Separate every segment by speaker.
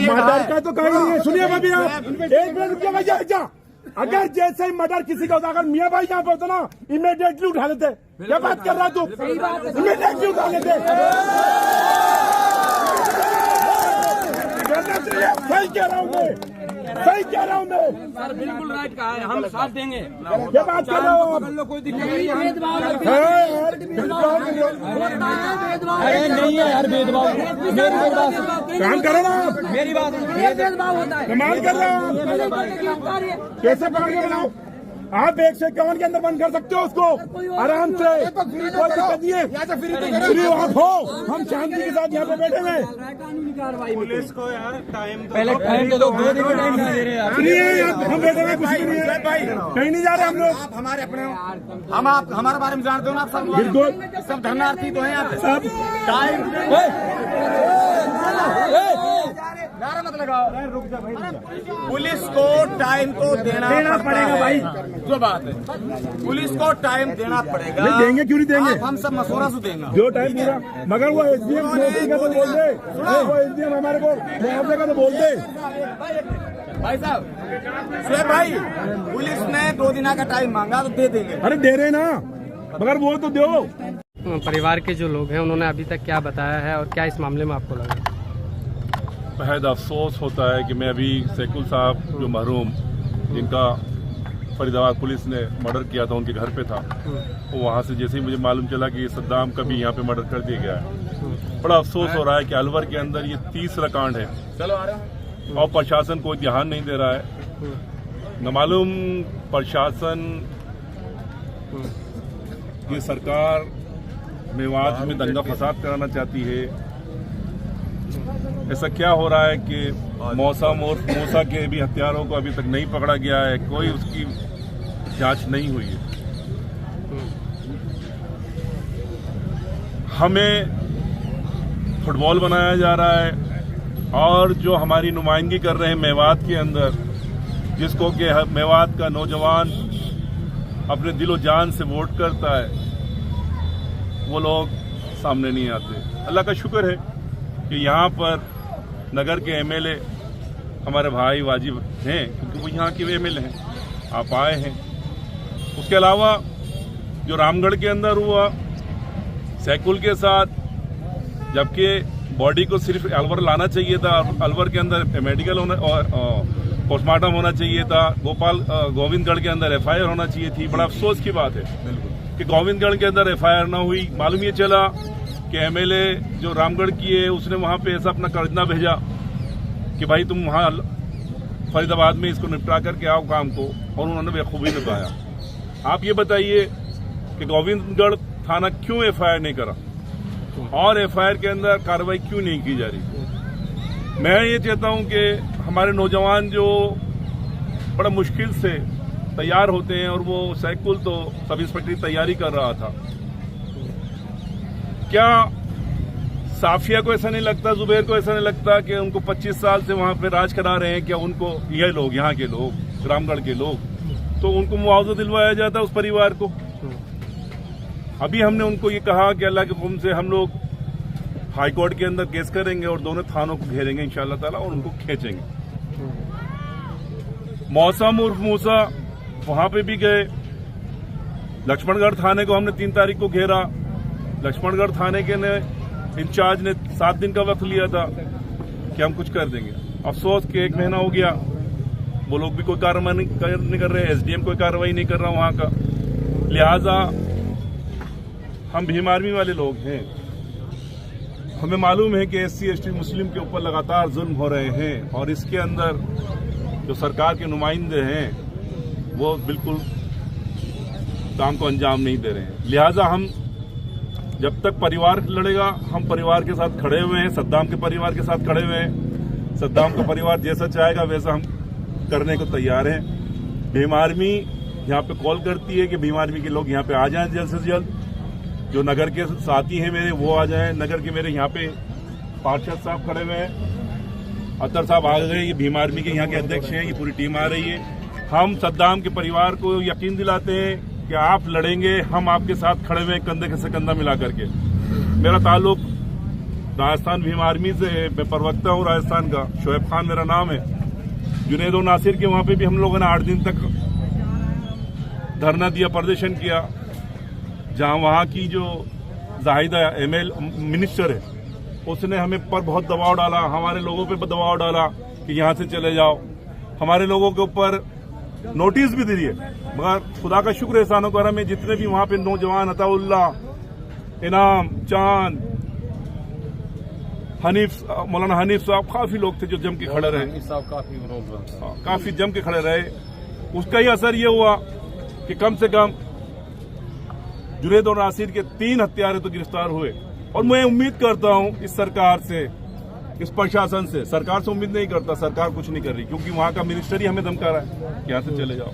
Speaker 1: Murder का तो कहीं नहीं है। सुनिए भाभी, आप एक मिनट रुकिए भैया। अगर जैसे ही मर्डर किसी का होता, अगर मियाँ भाई यहाँ पे होता ना, इमीडिएटली उठा लेते। क्या बात कर रहा है तू? इमीडिएटली उठा लेते। सही कह रहा हूँ मैं, सही कह रहा हूँ मैं।
Speaker 2: सर बिल्कुल राइट कहा है, हम साथ देंगे।
Speaker 1: क्या बात कर रहे हो आप?
Speaker 2: कोई दिक्कत नहीं है।
Speaker 3: अरे नहीं है यार भेदभाव,
Speaker 1: काम करो ना आप।
Speaker 2: मेरी बात
Speaker 3: भेदभाव होता है।
Speaker 1: कमाल कर रहे हो आप। कैसे पकड़ के बनाओ? आप 151 के अंदर बंद कर सकते हो उसको आराम से, कोई दिक्कत नहीं है। फ्री आप हो, हम शांति के साथ यहाँ पे बैठे हुए।
Speaker 2: पुलिस को यार टाइम
Speaker 3: पहले टाइम तो 2 दिन का टाइम नहीं दे रहे यार।
Speaker 1: फ्री है यार, हम बैठे हुए, कुछ भी नहीं है भाई, कहीं नहीं जा रहे हम लोग।
Speaker 2: हमारे अपने हम आप हमारे बारे में जानते हो ना आप सब।
Speaker 1: बिल्कुल
Speaker 2: सब धरनार्थी तो हैं यहाँ पे।
Speaker 1: सब
Speaker 2: टाइम नारा मत लगाओ। पुलिस को टाइम तो देना पड़ेगा भाई, जो बात है। पुलिस को टाइम देना पड़ेगा।
Speaker 1: नहीं देंगे, क्यों नहीं देंगे?
Speaker 2: हम सब मशवरा से देंगे
Speaker 1: जो टाइम पूरा। मगर वो एसडीएम का तो बोल दे, वो एसडीएम हमारे को मुआवजे का तो बोल दे।
Speaker 2: भाई साहब, शुएब भाई, पुलिस ने 2 दिन का टाइम मांगा तो दे देंगे।
Speaker 1: अरे दे रहे ना, मगर वो तो दो।
Speaker 4: परिवार के जो लोग हैं उन्होंने अभी तक क्या बताया है और क्या इस मामले में आपको लगा?
Speaker 5: बेहद अफसोस होता है कि मैं अभी सैकुल साहब जो मरहूम जिनका फरीदाबाद पुलिस ने मर्डर किया था उनके घर पे था, तो वहाँ से जैसे ही मुझे मालूम चला कि सद्दाम का भी यहाँ पे मर्डर कर दिया गया है, बड़ा अफसोस हो रहा है कि अलवर के अंदर ये 30 कांड है और प्रशासन कोई ध्यान नहीं दे रहा है। न मालूम प्रशासन, ये सरकार मेवात में दंगा फसाद कराना चाहती है। ऐसा क्या हो रहा है कि मूसा के भी हत्यारों को अभी तक नहीं पकड़ा गया है, कोई उसकी जांच नहीं हुई है। हमें फुटबॉल बनाया जा रहा है और जो हमारी नुमाइंदगी कर रहे हैं मेवात के अंदर, जिसको कि मेवात का नौजवान अपने दिलो जान से वोट करता है, वो लोग सामने नहीं आते। अल्लाह का शुक्र है कि यहाँ पर नगर के एमएलए हमारे भाई वाजिब हैं, क्योंकि वो यहाँ के एमएलए हैं, आप आए हैं। उसके अलावा जो रामगढ़ के अंदर हुआ सैकुल के साथ, जबकि बॉडी को सिर्फ अलवर लाना चाहिए था, अलवर के अंदर मेडिकल होना और पोस्टमार्टम होना चाहिए था, गोविंदगढ़ के अंदर एफआईआर होना चाहिए थी। बड़ा अफसोस की बात है कि गोविंदगढ़ के अंदर एफआईआर ना हुई। मालूम ये चला कि एमएलए जो रामगढ़ की है उसने वहां पे ऐसा अपना कर्जना भेजा कि भाई तुम वहां फरीदाबाद में इसको निपटा करके आओ काम को, और उन्होंने बखूबी निभाया। आप ये बताइए कि गोविंदगढ़ थाना क्यों एफआईआर नहीं करा और एफआईआर के अंदर कार्रवाई क्यों नहीं की जा रही? मैं ये चाहता हूं कि हमारे नौजवान जो बड़ा मुश्किल से तैयार होते हैं, और वो सैकुल तो सब इंस्पेक्टर की तैयारी कर रहा था, क्या साफिया को ऐसा नहीं लगता, जुबैर को ऐसा नहीं लगता कि उनको 25 साल से वहां पे राज करा रहे हैं, क्या उनको ये लोग, यहाँ के लोग, रामगढ़ के लोग, तो उनको मुआवजा दिलवाया जाता उस परिवार को? अभी हमने उनको ये कहा कि अल्लाह के हुक्म से हम लोग हाई कोर्ट के अंदर केस करेंगे और दोनों थानों को घेरेंगे इंशाअल्लाह ताला और उनको खींचेंगे। मौसम उर्फ मूसा वहां पे भी गए। लक्ष्मणगढ़ थाने को हमने 3 तारीख को घेरा। लक्ष्मणगढ़ थाने के ने इंचार्ज ने 7 दिन का वक्त लिया था कि हम कुछ कर देंगे। अफसोस कि 1 महीना हो गया, वो लोग भी कोई कार्रवाई नहीं कर रहे, एसडीएम कोई कार्रवाई नहीं कर रहा वहां का। लिहाजा हम भीम आर्मी वाले लोग हैं, हमें मालूम है कि एससी एसटी मुस्लिम के ऊपर लगातार जुल्म हो रहे हैं, और इसके अंदर जो सरकार के नुमाइंदे हैं वो बिल्कुल काम को अंजाम नहीं दे रहे हैं। लिहाजा हम जब तक परिवार लड़ेगा, हम परिवार के साथ खड़े हुए हैं, सद्दाम के परिवार के साथ खड़े हुए हैं। सद्दाम का परिवार जैसा चाहेगा वैसा हम करने को तैयार हैं। भीम आर्मी यहाँ पे कॉल करती है कि भीम आर्मी के लोग यहाँ पे आ जाएं जल्द से जल्द। जो नगर के साथी हैं मेरे वो आ जाएं। नगर के मेरे यहाँ पे पार्षद साहब खड़े हुए हैं, अतर साहब आ गए, ये भीम आर्मी के यहाँ के अध्यक्ष हैं, ये पूरी टीम आ रही है। हम सद्दाम के परिवार को यकीन दिलाते हैं कि आप लड़ेंगे, हम आपके साथ खड़े हुए कंधे से कंधा मिला करके। मेरा ताल्लुक राजस्थान भीम आर्मी से मैं प्रवक्ता हूँ राजस्थान का, शोएब खान मेरा नाम है। जुनैद और नासिर के वहां पे भी हम लोगों ने 8 दिन तक धरना दिया, प्रदर्शन किया, जहां वहां की जो जाहिदा एमएल मिनिस्टर है उसने हमें पर बहुत दबाव डाला, हमारे लोगों पे दबाव डाला कि यहां से चले जाओ। हमारे लोगों के ऊपर नोटिस भी दे दिए, मगर खुदा का शुक्र एहसान करम में जितने भी वहां पे नौजवान अताउल्लाह, इनाम, चांद, मौलाना हनीफ साहब, काफी लोग थे जो जम के खड़े रहे, काफी जम के खड़े रहे। उसका ही असर ये हुआ कि कम से कम जुनैद और नासिर के 3 हत्यारे तो गिरफ्तार हुए। और मैं उम्मीद करता हूं इस सरकार से, इस प्रशासन से, सरकार से उम्मीद नहीं करता, सरकार कुछ नहीं कर रही, क्योंकि वहां का मिनिस्टर ही हमें धमका रहा है कि यहां से चले जाओ।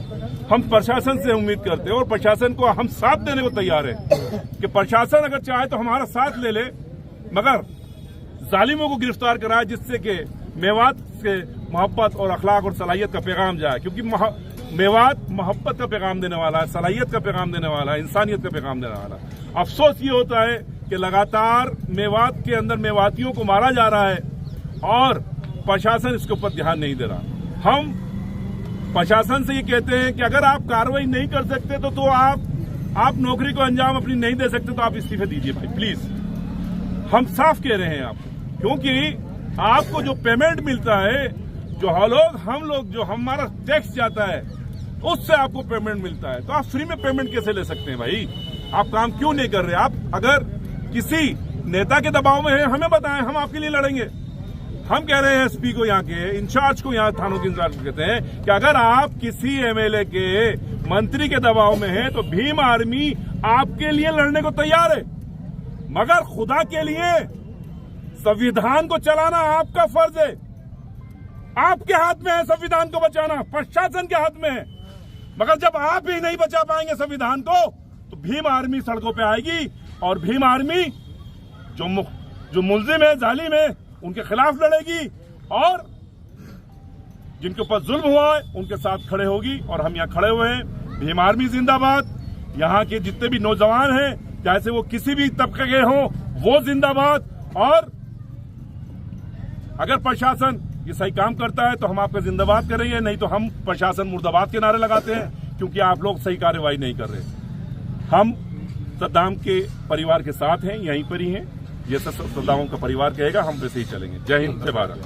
Speaker 5: हम प्रशासन से उम्मीद करते हैं और प्रशासन को हम साथ देने को तैयार है कि प्रशासन अगर चाहे तो हमारा साथ ले ले, मगर जालिमों को गिरफ्तार कराए, जिससे कि मेवात से मोहब्बत और अखलाक और सलाहियत का पैगाम जाए। क्योंकि मेवात मोहब्बत का पैगाम देने वाला है, सलाहियत का पैगाम देने वाला है, इंसानियत का पैगाम देने वाला है। अफसोस ये होता है कि लगातार मेवात के अंदर मेवातियों को मारा जा रहा है और प्रशासन इसके ऊपर ध्यान नहीं दे रहा। हम प्रशासन से ये कहते हैं कि अगर आप कार्रवाई नहीं कर सकते तो आप नौकरी को अंजाम अपनी नहीं दे सकते तो आप इस्तीफे दीजिए भाई, प्लीज। हम साफ कह रहे हैं आपको, क्योंकि आपको जो पेमेंट मिलता है, जो हम लोग जो हमारा टैक्स जाता है उससे आपको पेमेंट मिलता है, तो आप फ्री में पेमेंट कैसे ले सकते हैं भाई? आप काम क्यों नहीं कर रहे? आप अगर किसी नेता के दबाव में है हमें बताएं, हम आपके लिए लड़ेंगे। हम कह रहे हैं एसपी को, यहाँ के इंचार्ज को, यहाँ थानों के इंचार्ज को कहते हैं कि अगर आप किसी एमएलए के, मंत्री के दबाव में हैं तो भीम आर्मी आपके लिए लड़ने को तैयार है, मगर खुदा के लिए संविधान को चलाना आपका फर्ज है। आपके हाथ में है संविधान को बचाना, प्रशासन के हाथ में है। मगर जब आप ही नहीं बचा पाएंगे संविधान को तो भीम आर्मी सड़कों पे आएगी और भीम आर्मी जो मुल्जिम है, जालिम है, उनके खिलाफ लड़ेगी और जिनके ऊपर जुल्म हुआ है उनके साथ खड़े होगी। और हम यहाँ खड़े हुए हैं। भीम आर्मी जिंदाबाद। यहाँ के जितने भी नौजवान हैं, चाहे वो किसी भी तबके के हों, वो जिंदाबाद। और अगर प्रशासन ये सही काम करता है तो हम आपका जिंदाबाद करेंगे, नहीं तो हम प्रशासन मुर्दाबाद के नारे लगाते हैं, क्योंकि आप लोग सही कार्रवाई नहीं कर रहे। हम सद्दाम के परिवार के साथ हैं, यहीं पर ही हैं। जैसा सद्दाम का परिवार कहेगा हम वैसे ही चलेंगे। जय हिंद, जय भारत।